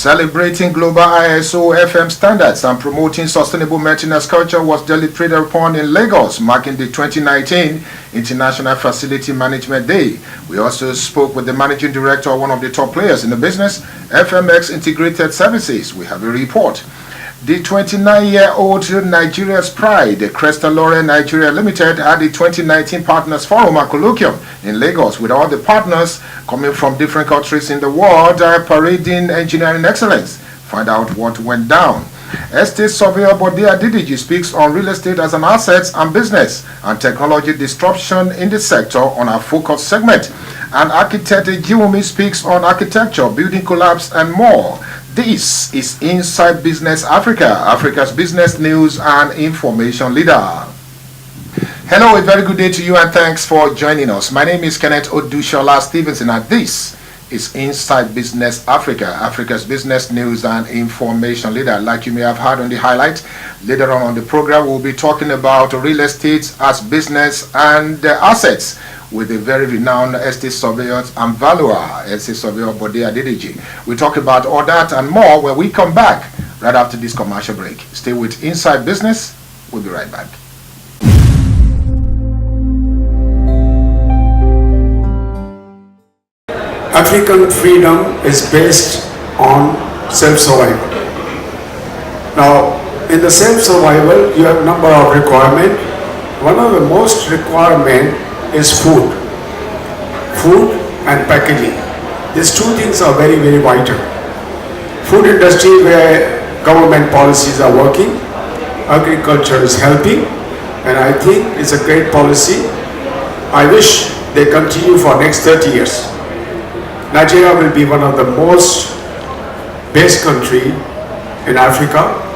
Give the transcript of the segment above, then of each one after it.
Celebrating global ISO FM standards and promoting sustainable maintenance culture was deliberated upon in Lagos, marking the 2019 International Facility Management Day. We also spoke with the managing director, one of the top players in the business, FMX Integrated Services. We have a report. The 29-year-old Nigeria's pride, the Cresta Lore Nigeria Limited, had the 2019 Partners Forum and Colloquium in Lagos with all the partners coming from different countries in the world parading engineering excellence. Find out what went down. Estate surveyor Bode Adidiji speaks on real estate as an asset and business and technology disruption in the sector on our focus segment. And architect Jiwumi speaks on architecture, building collapse and more. This is Inside Business Africa, Africa's business news and information leader. Hello, a very good day to you and thanks for joining us. My name is Kenneth Odushola Stevenson and this is Inside Business Africa, Africa's business news and information leader. Like you may have heard on the highlight, later on the program we'll be talking about real estate as business and assets with a very renowned estate surveyor and valuer, estate surveyor Bode Adidiji. We talk about all that and more when we come back right after this commercial break. Stay with Inside Business. We'll be right back. African freedom is based on self-survival. Now, in the self-survival, you have a number of requirements. One of the most requirement is food and packaging. These two things are very, very vital. Food industry where government policies are working, agriculture is helping, and I think it's a great policy. I wish they continue for next 30 years. Nigeria will be one of the most best country in Africa.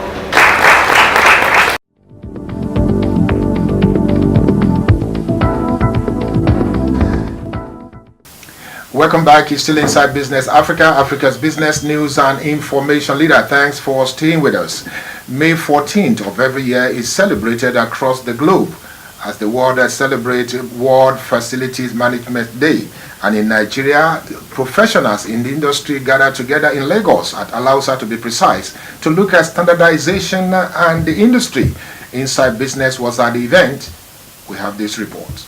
Welcome back. You're still Inside Business Africa, Africa's business news and information leader. Thanks for staying with us. May 14th of every year is celebrated across the globe as the world celebrates World Facilities Management Day. And in Nigeria, professionals in the industry gather together in Lagos, at Alausa to be precise, to look at standardization and the industry. Inside Business was at the event. We have this report.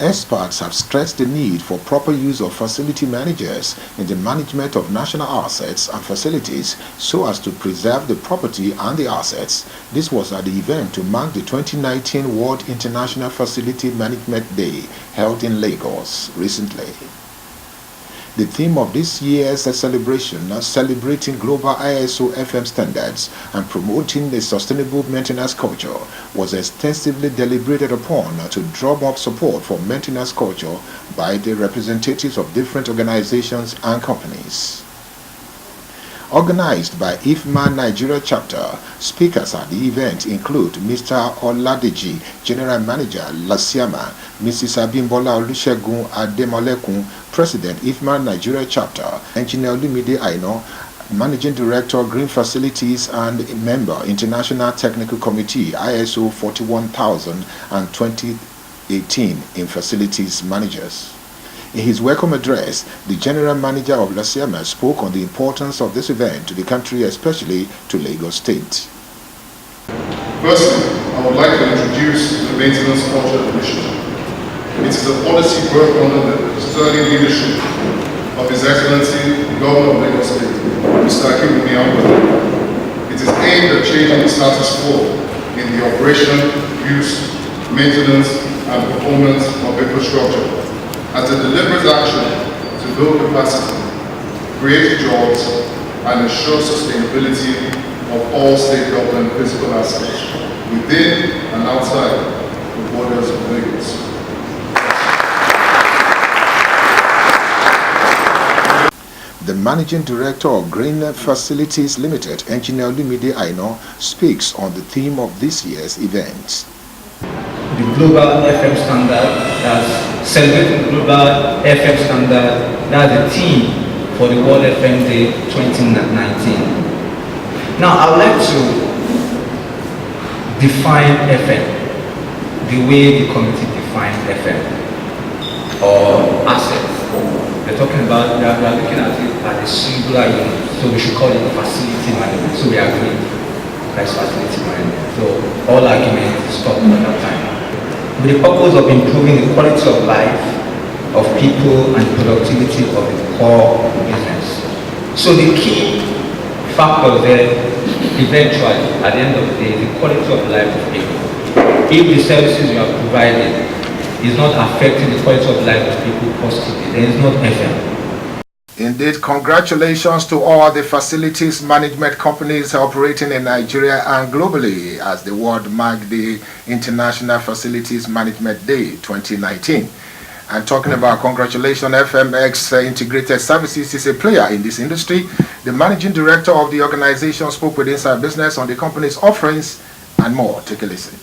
Experts have stressed the need for proper use of facility managers in the management of national assets and facilities so as to preserve the property and the assets. This was at the event to mark the 2019 World International Facility Management Day held in Lagos recently. The theme of this year's celebration, celebrating global ISO FM standards and promoting a sustainable maintenance culture, was extensively deliberated upon to drum up support for maintenance culture by the representatives of different organizations and companies. Organized by IFMA Nigeria chapter, speakers at the event include Mr. Oladeji, General Manager, Lasiama, Mrs. Abimbola Olusegun Ademolekun, President, IFMA Nigeria chapter, Engineer Olumide Aino, Managing Director, Green Facilities and member, International Technical Committee, ISO 41000 and 2018 in Facilities Managers. In his welcome address, the General Manager of Lasiama spoke on the importance of this event to the country, especially to Lagos State. Firstly, I would like to introduce the Maintenance Culture Initiative. It is a policy work under the sterling leadership of His Excellency, the Governor of Lagos State, Mr. Akinwumi Ambode. It is aimed at changing the status quo in the operation, use, maintenance, and performance of infrastructure as a deliberate action to build capacity, create jobs, and ensure sustainability of all state government physical assets within and outside the borders of Lagos. The Managing Director of Green Facilities Limited, Engineer Olumide Aino, speaks on the theme of this year's event. The global FM standard, that's celebrating global FM standard, that's the theme for the World FM Day 2019. Now I would like to define FM the way the committee defined FM or assets. we're talking about, we are looking at it as a singular unit, so we should call it facility management. So we agree that's facility management. So all arguments stopped at that time. With the purpose of improving the quality of life of people and productivity of the core business. So the key factor there, eventually, at the end of the day, is the quality of life of people. If the services you are providing is not affecting the quality of life of people positively, there is not FM. Indeed, congratulations to all the facilities management companies operating in Nigeria and globally as the world marked the International Facilities Management Day 2019. And talking about congratulations, FMX Integrated Services is a player in this industry. The managing director of the organization spoke with Inside Business on the company's offerings and more. Take a listen.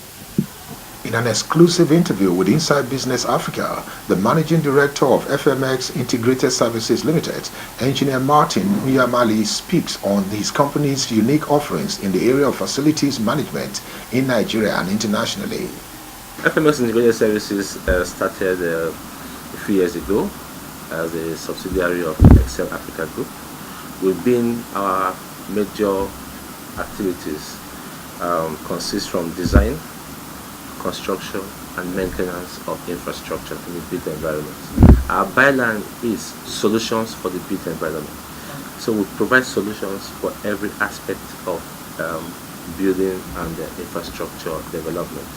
In an exclusive interview with Inside Business Africa, the managing director of FMX Integrated Services Limited, Engineer Martin Uyamali, speaks on his company's unique offerings in the area of facilities management in Nigeria and internationally. FMX Integrated Services started a few years ago as a subsidiary of Excel Africa Group. Our major activities consist from design, construction and maintenance of infrastructure in the built environment. Our byline is solutions for the built environment. So we provide solutions for every aspect of building and infrastructure development.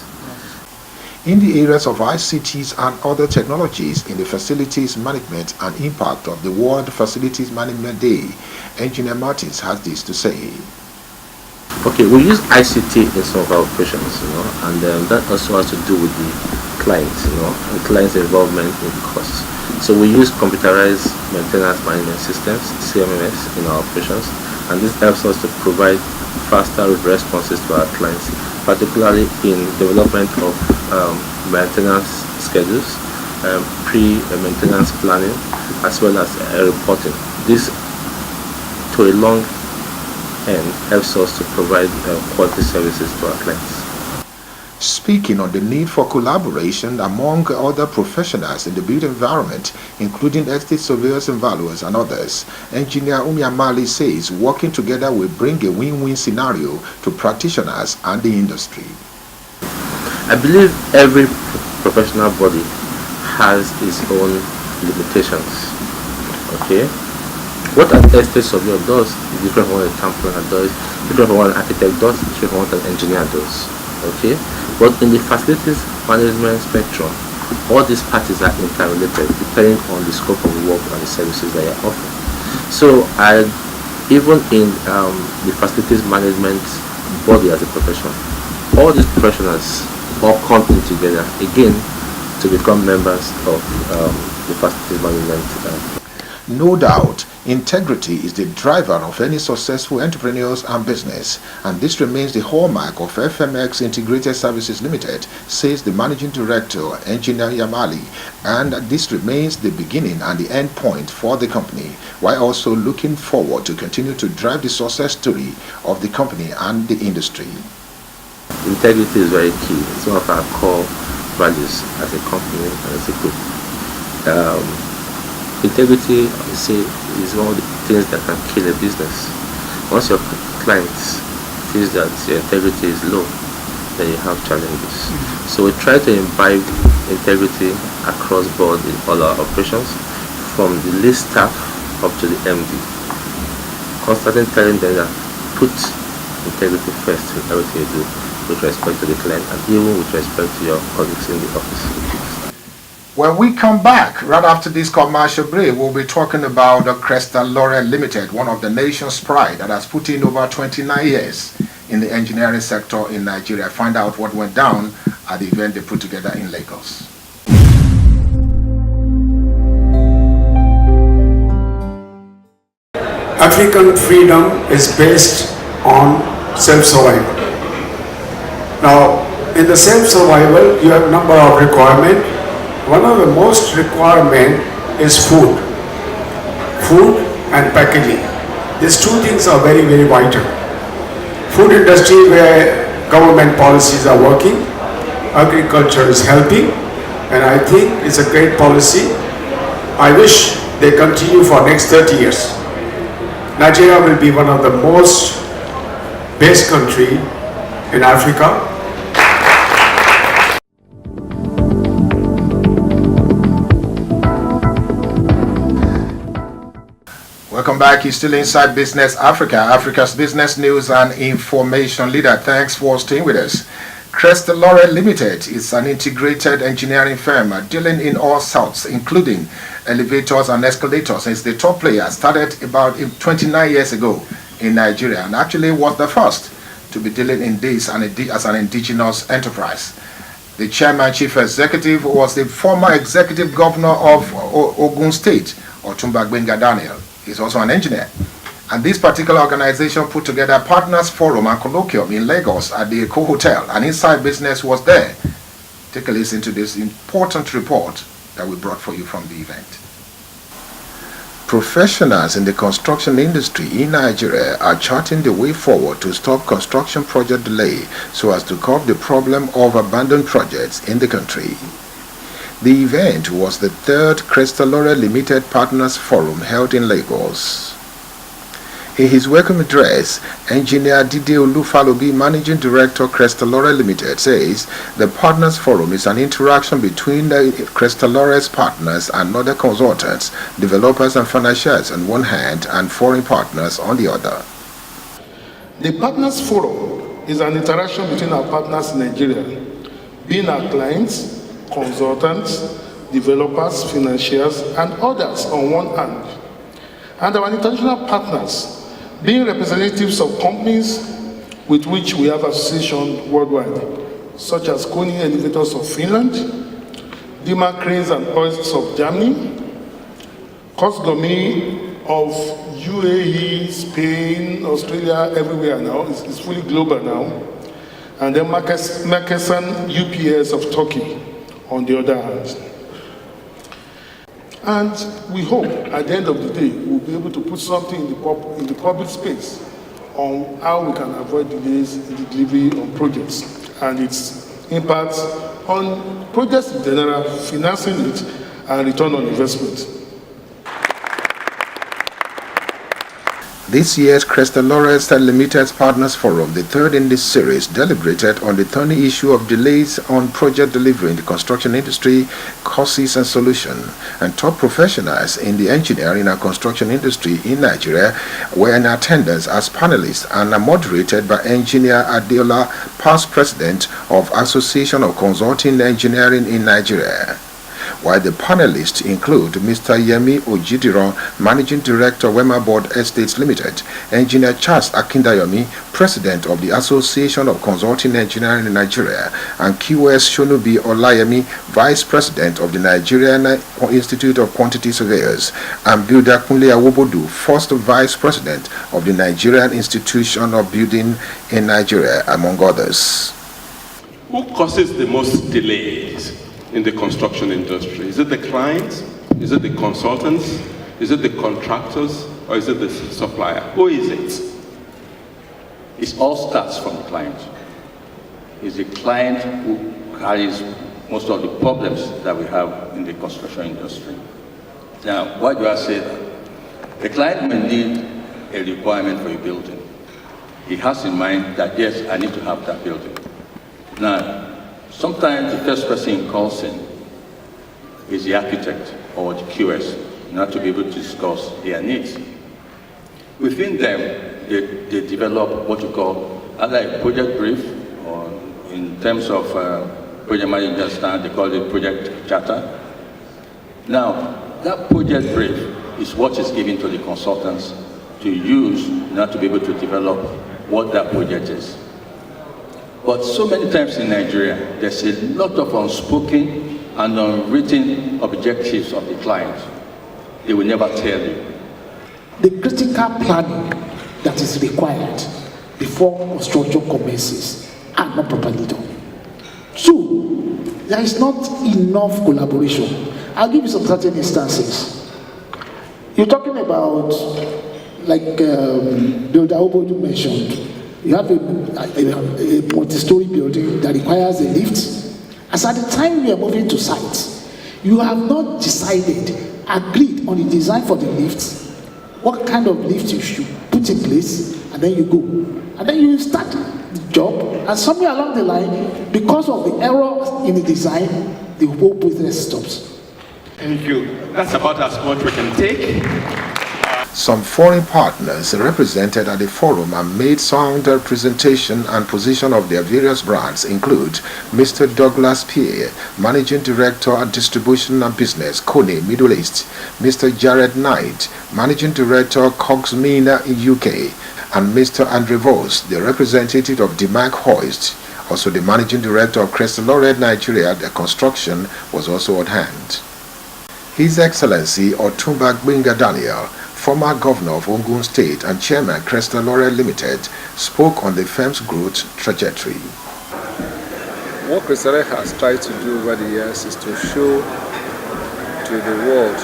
In the areas of ICTs and other technologies in the facilities management and impact of the World Facilities Management Day, Engineer Martins has this to say. Okay, we use ICT in some of our operations, and that also has to do with the clients, and client's involvement in costs. So we use computerized maintenance management systems, CMMS, in our operations, and this helps us to provide faster responses to our clients, particularly in development of maintenance schedules, pre-maintenance planning, as well as reporting. This, to a long and helps us to provide quality services to our clients. Speaking on the need for collaboration among other professionals in the built environment, including estate surveyors and valuers and others, Engineer Uyamali says working together will bring a win-win scenario to practitioners and the industry. I believe every professional body has its own limitations. Okay? What an estate surveyor does is different from what a town planner does, different from what an architect does, different from what an engineer does. Okay? But in the facilities management spectrum, all these parties are interrelated depending on the scope of work and the services that you are offering. So even in the facilities management body as a profession, all these professionals all come in together again to become members of the facilities management. No doubt, integrity is the driver of any successful entrepreneurs and business, and this remains the hallmark of FMX Integrated Services Limited, says the Managing Director, Engineer Yamali, and this remains the beginning and the end point for the company, while also looking forward to continue to drive the success story of the company and the industry. Integrity is very key. It's one of our core values as a company and as a group. Integrity, I say, is one of the things that can kill a business. Once your clients feel that your integrity is low, then you have challenges. So we try to imbibe integrity across board in all our operations, from the least staff up to the MD. Constantly telling them that put integrity first in everything you do, with respect to the client and even with respect to your colleagues in the office. When we come back, right after this commercial break, we'll be talking about the Crystal Laurel Limited, one of the nation's pride that has put in over 29 years in the engineering sector in Nigeria. Find out what went down at the event they put together in Lagos. African freedom is based on self-survival. Now, in the self-survival, you have a number of requirements. One of the most requirement is food. Food and packaging. These two things are very, very vital. Food industry where government policies are working, agriculture is helping, and I think it's a great policy. I wish they continue for next 30 years. Nigeria will be one of the most best country in Africa. Welcome back. You're still inside Business Africa, Africa's business news and information leader. Thanks for staying with us. Cresta Laurel Limited is an integrated engineering firm dealing in all sorts, including elevators and escalators. It's the top player. Started about 29 years ago in Nigeria and actually was the first to be dealing in this as an indigenous enterprise. The chairman chief executive was the former executive governor of Ogun State, Otumba Gbenga Daniel. He's also an engineer. And this particular organization put together a partners forum and colloquium in Lagos at the Eko Hotel, and Inside Business was there. Take a listen to this important report that we brought for you from the event. Professionals in the construction industry in Nigeria are charting the way forward to stop construction project delay so as to curb the problem of abandoned projects in the country. The event was the third Cresta Laurel Limited Partners Forum held in Lagos. In his welcome address, Engineer Dide Olufalobi, Managing Director, Cresta Laurel Limited, says the Partners Forum is an interaction between the Cresta Laurel's partners and other consultants, developers and financiers on one hand and foreign partners on the other. The Partners Forum is an interaction between our partners in Nigeria, being our clients, consultants, developers, financiers, and others on one hand, and our international partners, being representatives of companies with which we have associations worldwide, such as Koni Elevators of Finland, Dima Cranes and Hoists of Germany, Cosgomi of UAE, Spain, Australia, everywhere now. It's fully global now. And then Merkesan UPS of Turkey on the other hand. And we hope at the end of the day we'll be able to put something in the public space on how we can avoid delays in the delivery of projects and its impact on projects in general, financing it, and return on investment. This year's Cresta Laurel Limited Partners Forum, the third in this series, deliberated on the thorny issue of delays on project delivery in the construction industry, causes and solutions, and top professionals in the engineering and construction industry in Nigeria were in attendance as panelists and are moderated by Engineer Adeola, past president of Association of Consulting Engineering in Nigeria. While the panelists include Mr. Yemi Ojidiron, Managing Director, Wema Board Estates Limited, Engineer Charles Akindayomi, President of the Association of Consulting Engineering in Nigeria, and QS Shonubi Olayemi, Vice President of the Nigerian Institute of Quantity Surveyors, and Builder Kunle Awobodu, First Vice President of the Nigerian Institution of Building in Nigeria, among others. Who causes the most delays in the construction industry? Is it the clients? Is it the consultants? Is it the contractors? Or is it the supplier? Who is it? It all starts from the client. It's the client who carries most of the problems that we have in the construction industry. Now, why do I say that? The client may need a requirement for a building. He has in mind that, yes, I need to have that building. Now, sometimes the first person calls in is the architect or the QS, not to be able to discuss their needs. Within them, they develop what you call either a project brief, or in terms of project management stand, they call it project charter. Now, that project brief is what is given to the consultants to use not to be able to develop what that project is. But so many times in Nigeria, there's a lot of unspoken and unwritten objectives of the client. They will never tell you. The critical planning that is required before construction commences are not properly done. Two, there is not enough collaboration. I'll give you some certain instances. You're talking about, like Builder Obodu mentioned, you have a multi-story building that requires a lift. As at the time we are moving to site, you have not decided agreed on the design for the lifts, what kind of lift you should put in place, and then you go. And then you start the job, and somewhere along the line, because of the error in the design, the whole business stops. Thank you. That's about as much we can take. Some foreign partners represented at the forum and made sound representation and position of their various brands include Mr. Douglas Pierre, Managing Director at Distribution and Business, Kone, Middle East, Mr. Jared Knight, Managing Director, Cogsmina, UK, and Mr. Andre Vos, the representative of DMAC Hoist. Also, the Managing Director of Crestalored Nigeria, the construction, was also on hand. His Excellency Otumba Gbenga Daniel, former governor of Ogun State and chairman Crestalored Limited, spoke on the firm's growth trajectory. What Crestalored has tried to do over the years is to show to the world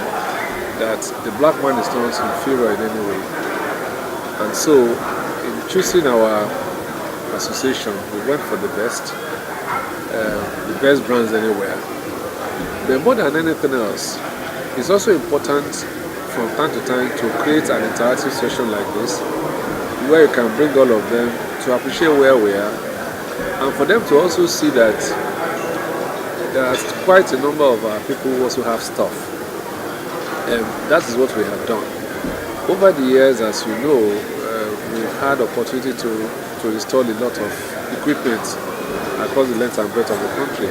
that the black man is not inferior in any way. And so, in choosing our association, we went for the best brands anywhere. But more than anything else, it's also important from time to time to create an interactive session like this, where you can bring all of them to appreciate where we are, and for them to also see that there are quite a number of our people who also have stuff. And that is what we have done. Over the years, as you know, we've had opportunity to install a lot of equipment across the length and breadth of the country,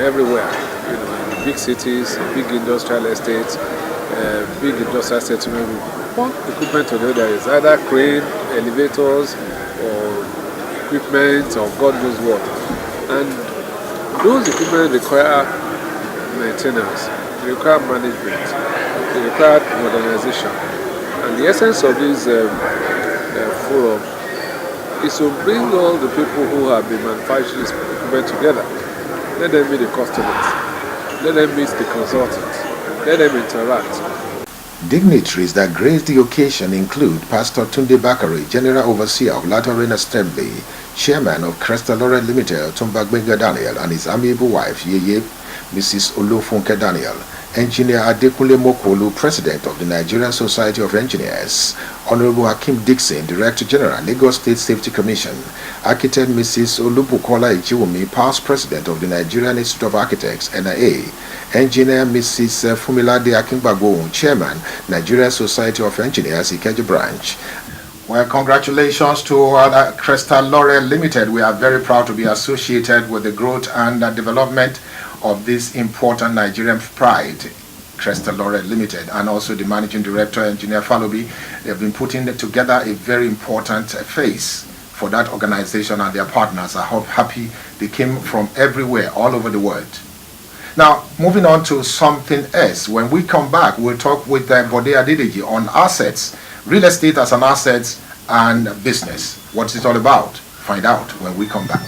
everywhere, in big cities, big industrial estates, big industrial settlement. One equipment to the other is either crane, elevators, or equipment, or God knows what. And those equipment require maintenance, they require management, they require modernization. And the essence of this forum is to bring all the people who have been manufacturing this equipment together. Let them meet the customers, let them meet the consultants, let them interact. Dignitaries that graced the occasion include Pastor Tunde Bakare, General Overseer of Latter Rain Assembly, Chairman of Crestalored Limited, Otumba Gbenga Daniel, and his amiable wife, Yeye, Mrs. Olofunke Daniel, Engineer Adekunle Mokolu, President of the Nigerian Society of Engineers, Honorable Hakim Dixon, Director General, Lagos State Safety Commission, Architect Mrs. Olubukola Ichiwumi, Past President of the Nigerian Institute of Architects, NIA, Engineer Mrs. Fumilade Akingbagbo, Chairman, Nigerian Society of Engineers, Ikeja Branch. Well, congratulations to Crestalored Limited. We are very proud to be associated with the growth and development of this important Nigerian pride, Crestalored Limited, and also the Managing Director, Engineer Falobi. They have been putting together a very important face for that organization and their partners. I hope happy they came from everywhere, all over the world. Now, moving on to something else. When we come back, we'll talk with Bode Adedeji on assets, real estate as an asset and business. What's it all about? Find out when we come back.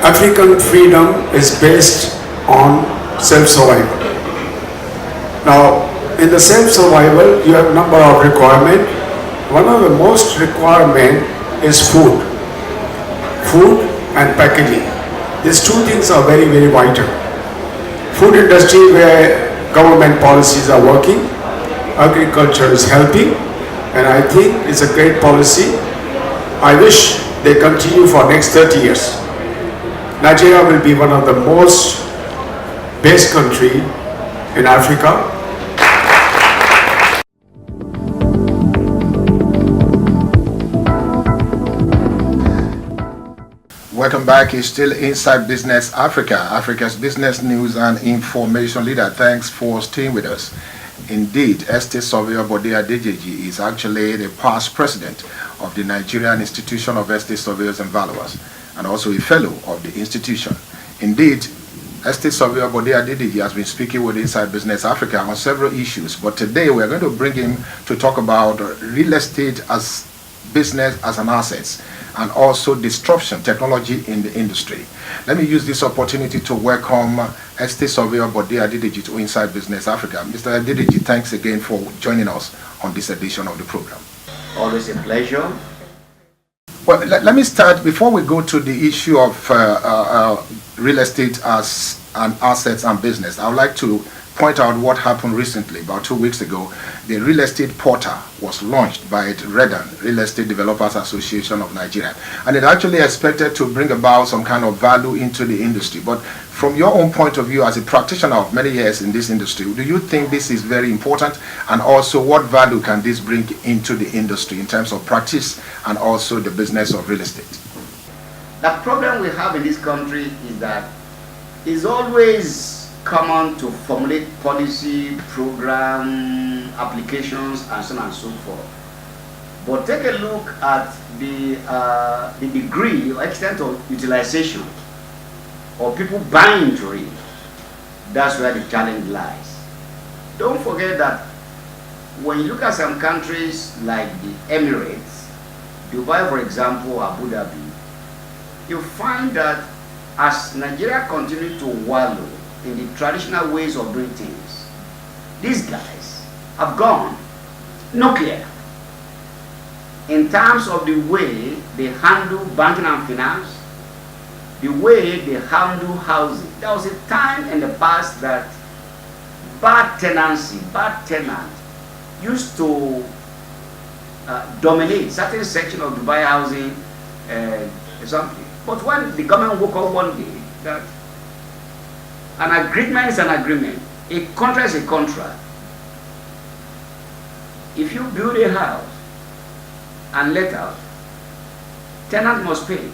African freedom is based on self-survival. Now, in the self-survival, you have a number of requirements. One of the most requirement is food. Food and packaging. These two things are very, very vital. Food industry where government policies are working, agriculture is helping, and I think it's a great policy. I wish they continue for next 30 years. Nigeria will be one of the most best country in Africa. Welcome back. It's still Inside Business Africa, Africa's business news and information leader. Thanks for staying with us. Indeed, Estate Surveyor Bode Adedeji is actually the past president of the Nigerian Institution of Estate Surveyors and Valuers, and also a fellow of the institution. Indeed, Estate Surveyor Bode Adedeji has been speaking with Inside Business Africa on several issues, but today we're going to bring him to talk about real estate as business as an asset, and also disruption technology in the industry. Let me use this opportunity to welcome Estate Surveyor Bode Adedeji to Inside Business Africa. Mr. Adedeji, thanks again for joining us on this edition of the program. Always a pleasure. Well, let me start before we go to the issue of real estate as an assets and business. I would like to point out what happened recently. About 2 weeks ago, the real estate portal was launched by REDAN, Real Estate Developers Association of Nigeria, and it actually expected to bring about some kind of value into the industry. But from your own point of view, as a practitioner of many years in this industry, do you think this is very important? And also, what value can this bring into the industry in terms of practice and also the business of real estate? The problem we have in this country is that it's always common to formulate policy, program, applications, and so on and so forth. But take a look at the degree or extent of utilization or people buying into it. That's where the challenge lies. Don't forget that when you look at some countries like the Emirates, Dubai for example, Abu Dhabi, you find that as Nigeria continues to wallow in the traditional ways of doing things, these guys have gone nuclear in terms of the way they handle banking and finance, the way they handle housing. There was a time in the past that bad tenancy, bad tenant used to dominate certain section of Dubai housing something. But when the government woke up one day that an agreement is an agreement, a contract is a contract. If you build a house and let out, tenant must pay.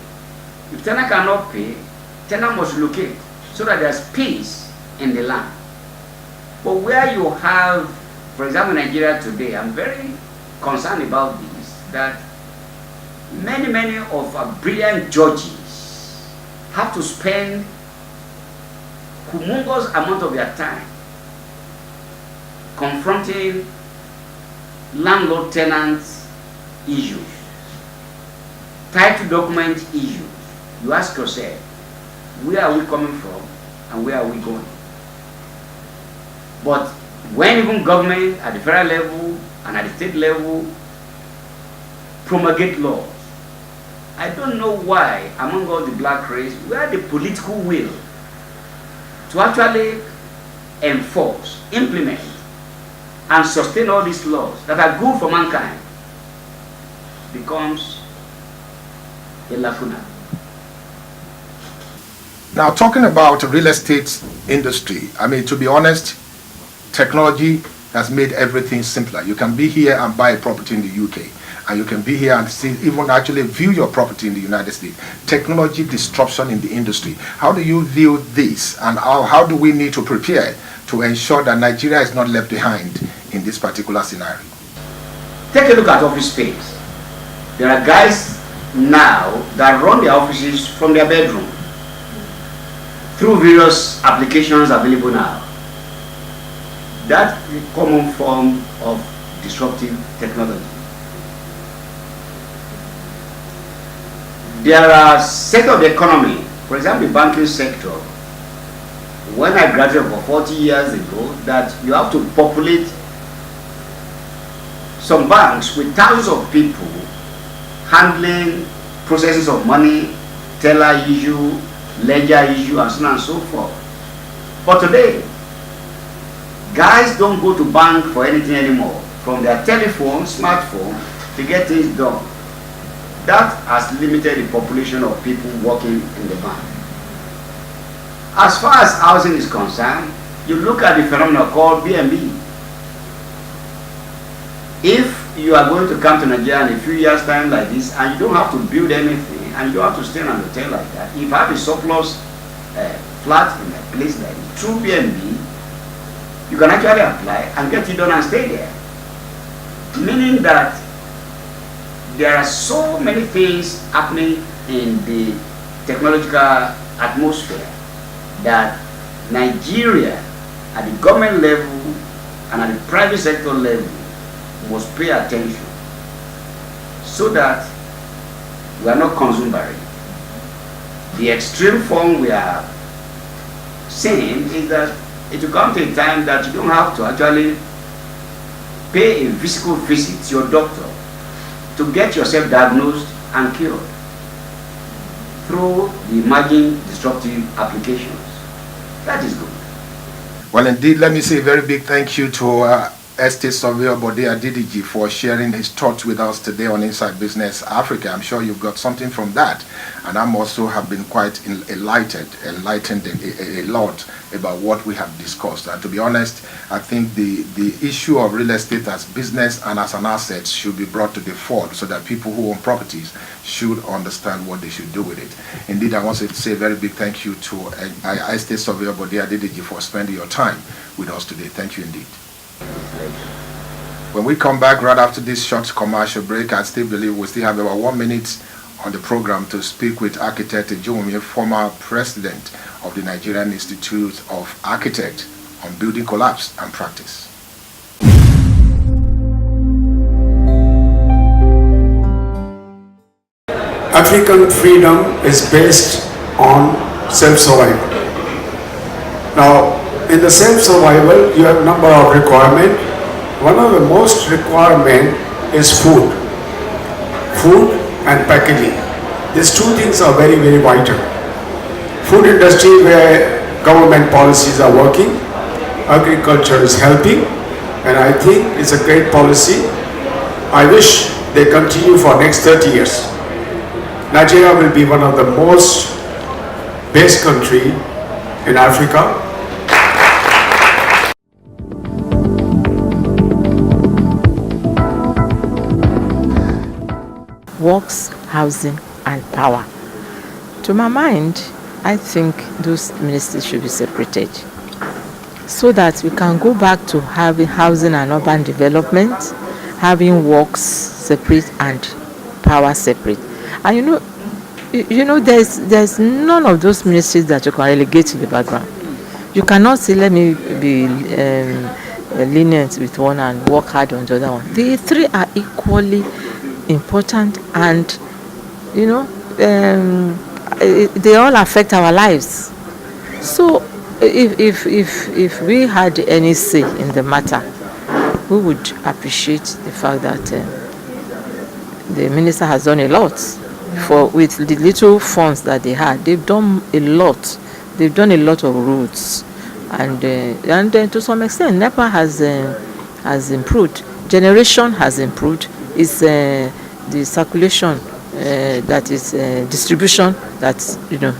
If tenant cannot pay, tenant must locate so that there's peace in the land. But where you have, for example, Nigeria today, I'm very concerned about this, that many of our brilliant judges have to spend humongous amount of their time confronting landlord-tenant issues, title document issues. You ask yourself, where are we coming from and where are we going? But when even government at the federal level and at the state level promulgate laws, I don't know why among all the black race, where the political will to actually enforce, implement, and sustain all these laws that are good for mankind becomes a lacuna. Now, talking about the real estate industry, I mean, to be honest, technology has made everything simpler. You can be here and buy a property in the UK, and you can be here and see, even actually view your property in the United States. Technology disruption in the industry. How do you view this, and how do we need to prepare to ensure that Nigeria is not left behind in this particular scenario? Take a look at office space. There are guys now that run their offices from their bedroom through various applications available now. That's a common form of disruptive technology. There are sectors of the economy, for example, the banking sector. When I graduated for 40 years ago, that you have to populate some banks with thousands of people handling processes of money, teller issue, ledger issue, and so on and so forth. But today, guys don't go to bank for anything anymore. From their telephone, smartphone, to get things done. That has limited the population of people working in the bank. As far as housing is concerned, you look at the phenomenon called BNB. If you are going to come to Nigeria in a few years' time like this, and you don't have to build anything, and you don't have to stay in an hotel like that, if you have a surplus flat in a place like this, through BNB, you can actually apply and get it done and stay there. Meaning that there are so many things happening in the technological atmosphere that Nigeria at the government level and at the private sector level must pay attention so that we are not consumed by it. The extreme form we are saying is that it will come to a time that you don't have to actually pay a physical visit to your doctor to get yourself diagnosed and cured through the emerging disruptive applications. That is good. Well, indeed, let me say a very big thank you to Estate Surveyor Bode Adediji for sharing his thoughts with us today on Inside Business Africa. I'm sure you've got something from that, and I'm also have been quite enlightened a lot about what we have discussed. And to be honest, I think the issue of real estate as business and as an asset should be brought to the fore so that people who own properties should understand what they should do with it. Indeed, I want to say a very big thank you to Estate Surveyor Bode Adediji for spending your time with us today. Thank you indeed. When we come back right after this short commercial break, I still believe we still have about 1 minute on the program to speak with architect Ejowumi, former president of the Nigerian Institute of Architects, on building collapse and practice. African freedom is based on self-survival. Now, in the self-survival, you have a number of requirements. One of the most requirement is food. Food and packaging. These two things are very, very vital. Food industry where government policies are working, agriculture is helping, and I think it's a great policy. I wish they continue for next 30 years. Nigeria will be one of the most best country in Africa. Works, housing, and power. To my mind, I think those ministries should be separated so that we can go back to having housing and urban development, having works separate and power separate. And you know, there's none of those ministries that you can relegate to the background. You cannot say, let me be lenient with one and work hard on the other one. The three are equally important, and they all affect our lives. So if we had any say in the matter, we would appreciate the fact that the minister has done a lot with the little funds that they had. They've done a lot. They've done a lot of roads, and to some extent, NEPA has improved. Generation has improved. It's the circulation, that is distribution, that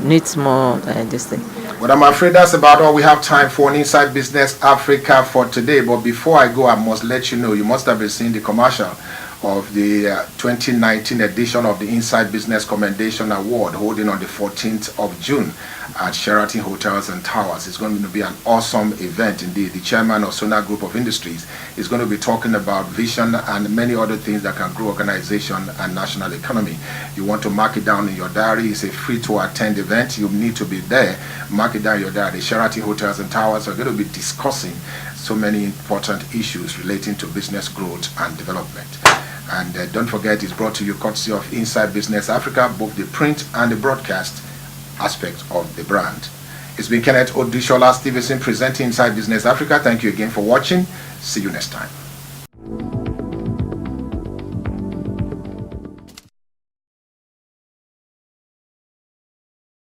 needs more this thing. But I'm afraid that's about all we have time for on Inside Business Africa for today. But before I go, I must let you know, you must have been seeing the commercial of the 2019 edition of the Inside Business Commendation Award holding on the 14th of June at Sheraton Hotels and Towers. It's going to be an awesome event indeed. The chairman of Sona Group of Industries is going to be talking about vision and many other things that can grow organization and national economy. You want to mark it down in your diary. It's a free to attend event. You need to be there. Mark it down in your diary. The Sheraton Hotels and Towers are going to be discussing so many important issues relating to business growth and development. And don't forget, it's brought to you courtesy of Inside Business Africa, both the print and the broadcast aspect of the brand. It's been Kenneth Odushola Stevenson presenting Inside Business Africa. Thank you again for watching. See you next time.